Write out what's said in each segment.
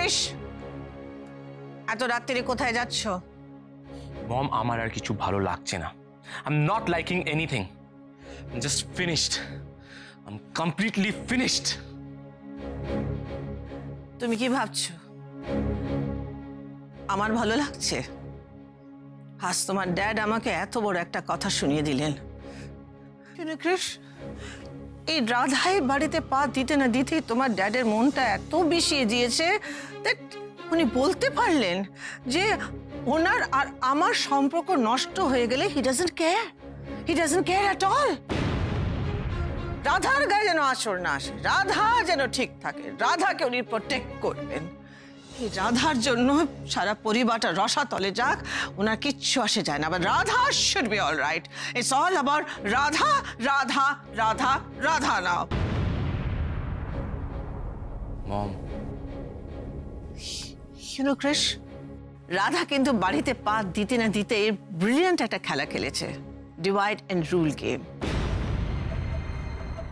কৃষ, এত রাত্রিরে কোথায় যাচ্ছ? মম, আমার আর কিছু ভালো লাগছে না। I'm not liking anything. I'm just finished. I'm completely finished. তুমি কি ভাবছো আমার ভালো লাগছে? আজ তোমার ড্যাড আমাকে এত বড় একটা কথা শুনিয়ে দিলেন। কিন্তু কৃষ, এই রাধাই বাড়িতে পা দিতে না দিতেই তোমার ড্যাডের মনটা এত বিষিয়ে দিয়েছে that উনি বলতে পারলেন যে ওনার আর আমার সম্পর্ক নষ্ট হয়ে গেলে he doesn't care at all. রাধার গায়ে যেন আঁচড় না আসে, রাধা যেন ঠিক থাকে, রাধাকে উনি প্রোটেক্ট করবেন। এই রাধার জন্য সারা পরিবারটা রসাতলে যাক, ওনার কিচ্ছু আসে যায় না। But Radha should be all right. It's all about Radha Radha Radha Radha now. মম, কৃষ, রাধা কিন্তু বাড়িতে পা দিতে না দিতে ব্রিলিয়ান্ট একটা খেলা খেলেছে, divide and rule game.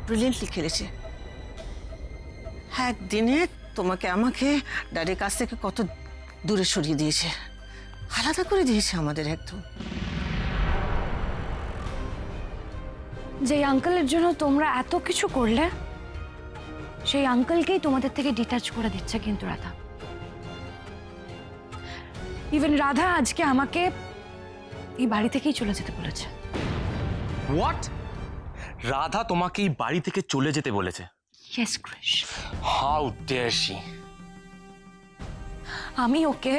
Brilliantly খেলেছে। একদিনে তোমাকে আমাকে ড্যাডির কাছ থেকে কত দূরে সরিয়ে দিয়েছে, আলাদা করে দিয়েছে আমাদের একদম। যে আঙ্কেলের জন্য তোমরা এত কিছু করলে, সেই আঙ্কেলকেই তোমাদের থেকে ডিটাচ করে দিচ্ছে কিন্তু রাধা। ইভেন রাধা আজকে আমাকে এই বাড়ি থেকেই চলে যেতে বলেছে। হোয়াট? রাধা তোমাকে এই বাড়ি থেকে চলে যেতে বলেছে? Yes Krish. How dare she! আমি ওকে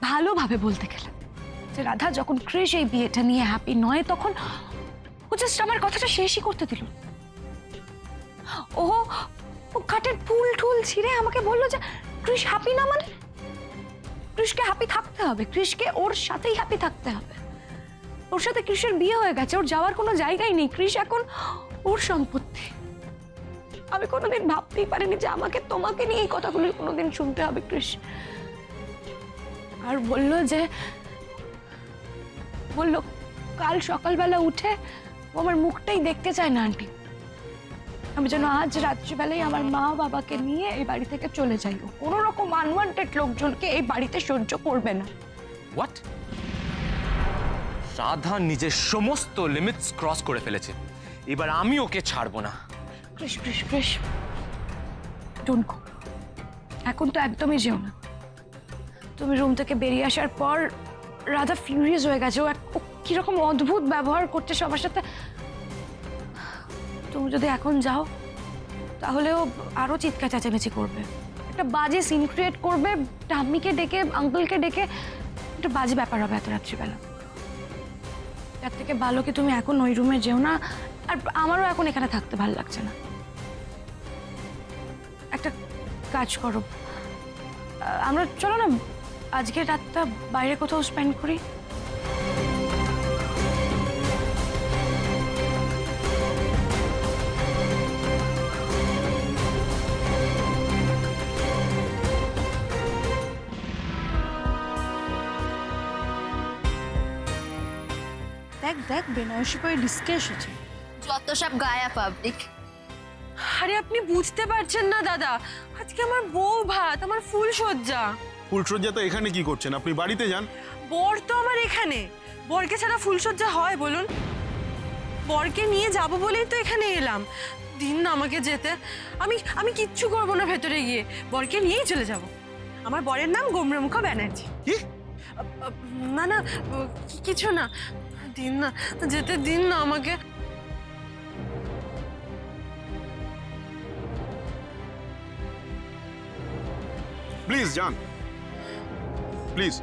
ভালোভাবে বলতে গেলাম যে রাধা যখন কৃষ এই বিয়েটা নিয়ে হ্যাপি নয়, তখন ও জাস্ট আমার কথাটা শেষই করতে দিল। ও খাটের ফুল ঠুল ছিঁড়ে আমাকে বললো যে কৃষ হ্যাপি না, মানে কৃষকে হ্যাপি থাকতে হবে, কৃষকে ওর সাথেই হ্যাপি থাকতে হবে। ওর সাথে কৃষের বিয়ে হয়ে গেছে, ওর যাওয়ার কোনো জায়গাই নেই, কৃষ এখন ওর সম্পত্তি। আমি কোনোদিন ভাবতেই পারিনি যে আমাকে তোমাকে নিয়ে এই কথাগুলো কোনোদিন শুনতে হবে কৃষ। আর বললো কাল সকালবেলা উঠে ও আমার মুখটাই দেখতে চায় না আন্টি। আমি যেন আজ রাত্রিবেলায় আমার মা বাবাকে নিয়ে এই বাড়ি থেকে চলে যাই। কোনো রকম আনওয়ান্টেড লোকজনকে এই বাড়িতে সহ্য করবে না। হোয়াট? রাধা নিজের সমস্ত লিমিটস ক্রস করে ফেলেছে, এবার আমি ওকে ছাড়বো না। কৃষ কৃষ কৃষ, ডোন্ট গো। এখন তো একদমই যেও না। তুমি রুম থেকে বেরিয়ে আসার পর রাধা ফিউরিয়াস হয়ে গেছে। ও কিরকম অদ্ভুত ব্যবহার করছে সবার সাথে। তুমি যদি এখন যাও তাহলে ও আরো চিৎকার চেঁচামেচি করবে, একটা বাজে সিন ক্রিয়েট করবে, ঠাম্মিকে ডেকে আঙ্কেলকে ডেকে একটা বাজে ব্যাপার হবে এত রাত্রিবেলা। তার থেকে ভালো কি তুমি এখন ওই রুমে যেও না। আর আমারও এখন এখানে থাকতে ভালো লাগছে না। একটা কাজ করো, আমরা চলো না আজকে রাতটা বাইরে কোথাও স্পেন্ড করি। দেখ দেখ বেনারসি পরে ডিস্কে এসেছে। যত সব গায়া পাবলিক। আরে আপনি বুঝতে পারছেন না দাদা, আজকে আমার বউ ভাত, আমার ফুল সজ্জা। ফুলসজ্জা তো এখানে কি করছেন? আপনি বাড়িতে যান। বর তো আমার এখানে, বরকে ছাড়া ফুলসজ্জা হয় বলুন? বরকে নিয়ে যাব বলেই তো এখানে এলাম। দিন না আমাকে যেতে, আমি কিচ্ছু করবো না ভেতরে গিয়ে, বরকে নিয়েই চলে যাব। আমার বরের নাম গোমরামুখা ব্যানার্জি। কি? না না কিছু না, দিন না যেতে, দিন না আমাকে। প্লিজ যান, প্লিজ।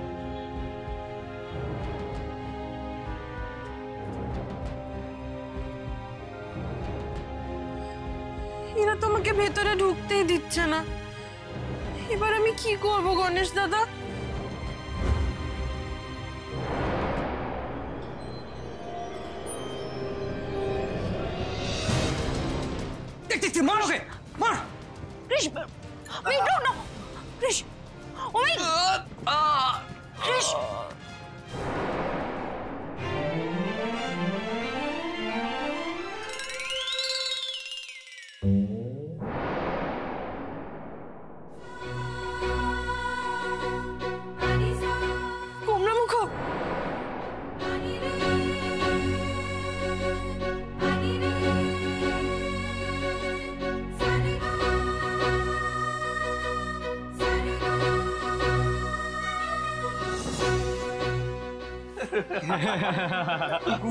এরা তো আমাকে ভেতরে ঢুকতেই দিচ্ছে না। এবার আমি কি করব গণেশ দাদা? মার ওকে, মার। কৃষ, wait, no, Krrish, oh my, কৃষ।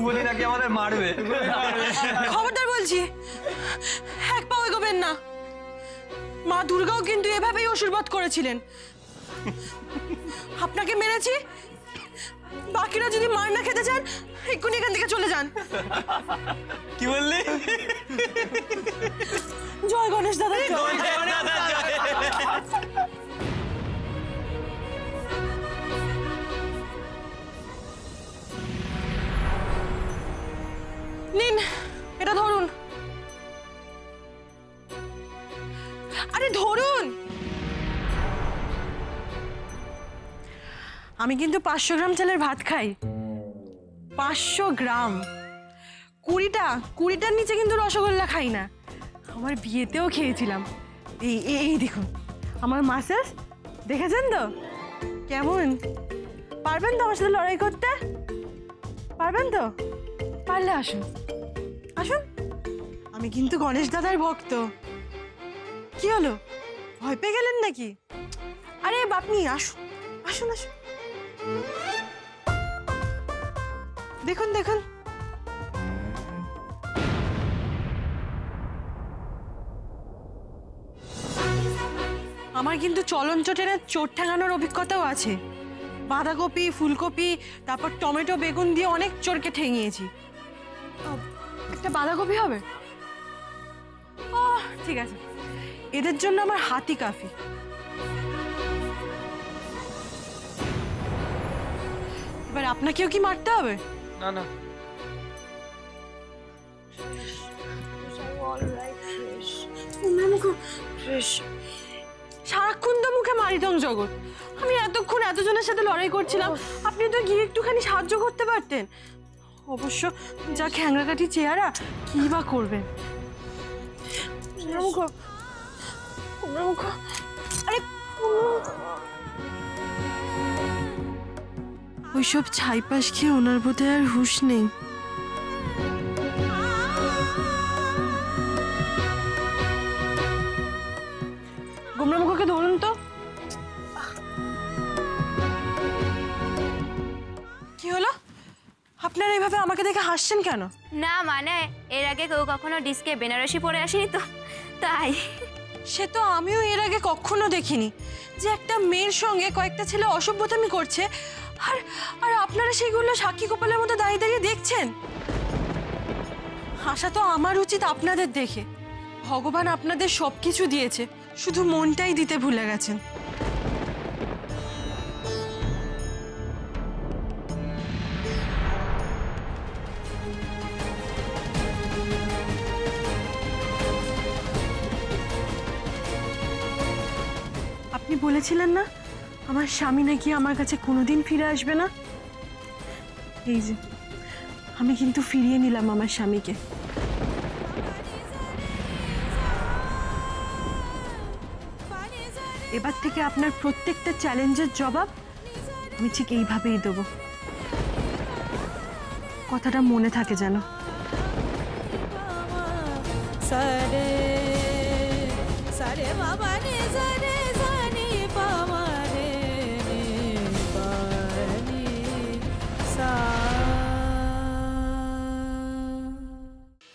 বলি নাকি আমাদের মারবে। খবরদার বলছি, এক পাও এগোবেন না। মা দুর্গাও কিন্তু এভাবেই অসুরবধ করেছিলেন। আপনাকে মেরেছি, বাকিরা যদি মার না খেতে চান এক্ষুনি এখান থেকে চলে যান। কি বললি? জয় গণেশ দাদা। নিন, এটা ধরুন। আরে ধরুন। আমি কিন্তু 500 গ্রাম চালের ভাত খাই। 500 গ্রাম। 20টার নিচে কিন্তু রসগোল্লা খাই না। আমার বিয়েতেও খেয়েছিলাম। এই দেখুন আমার মাসেস, দেখেছেন তো কেমন? পারবেন তো আমার সাথে লড়াই করতে? পারবেন তো? পারলে আসুন, আসুন। আমি কিন্তু গণেশ দাদার ভক্ত। কি হলো, ভয় পেয়ে গেলেন নাকি? আরে বাপনি, আসুন আসুন আসুন। দেখুন দেখুন, আমার কিন্তু চলন চটেনের চোট ঠেঙানোর অভিজ্ঞতাও আছে। বাঁধাকপি, ফুলকপি, তারপর টমেটো, বেগুন দিয়ে অনেক চোরকে ঠেঙিয়েছি। একটা বাঁধাকপি হবে? ও ঠিক আছে, এদের জন্য আমার হাতি কাফি। এবার আপনাকেও কি মারতে হবে? না না, সারাক্ষণ তো মুখে মারিতম জগৎ। আমি এতক্ষণ এতজনের সাথে লড়াই করছিলাম, আপনি তো গিয়ে একটুখানি সাহায্য করতে পারতেন। অবশ্য যা খ্যাংরাকাঠি চেহারা, কি বা করবেন। আরে ওইসব ছাইপাশ খেয়ে ওনার বোধহয় আর হুঁশ নেই। গোমরামুখকে ধরুন তো। কি হলো, আপনারা এইভাবে আমাকে দেখে হাসছেন কেন? না মানে এর আগে কেউ কখনো ডিস্কে বেনারসি পরে আসেনি তো, তাই। সে তো আমিও এর আগে কখনো দেখিনি যে একটা মেয়ের সঙ্গে কয়েকটা ছেলে অসভ্যতামি করছে, আর আর আপনারা সেগুলো সাক্ষী গোপালের মতো দাঁড়িয়ে দাঁড়িয়ে দেখছেন। হাসা তো আমার উচিত আপনাদের দেখে। ভগবান আপনাদের সব কিছু দিয়েছে, শুধু মনটাই দিতে ভুলে গেছেন। আপনি বলেছিলেন না আমার স্বামী নাকি আমার কাছে কোনোদিন ফিরে আসবে না? এই যে আমি কিন্তু ফিরিয়ে নিলাম আমার স্বামীকে। এবার থেকে আপনার প্রত্যেকটা চ্যালেঞ্জের জবাব আমি ঠিক এইভাবেই দেব। কথাটা মনে থাকে যেন। সারে সারে বাবা রে সারে জানি পামা রে পানি সা।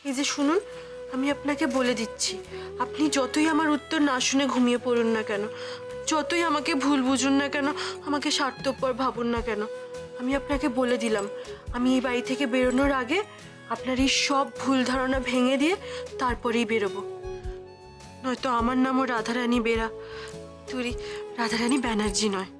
এই যে শুনুন, আমি আপনাকে বলে দিচ্ছি, আপনি যতই আমার উত্তর না শুনে ঘুমিয়ে পড়ুন না কেন, যতই আমাকে ভুল বুঝুন না কেন, আমাকে স্বার্থপর ভাবুন না কেন, আমি আপনাকে বলে দিলাম আমি এই বাড়ি থেকে বেরোনোর আগে আপনার এই সব ভুল ধারণা ভেঙে দিয়ে তারপরেই বেরোবো। নয়তো আমার নামও রাধারানী বেরা, তুই রাধারানী ব্যানার্জি নয়।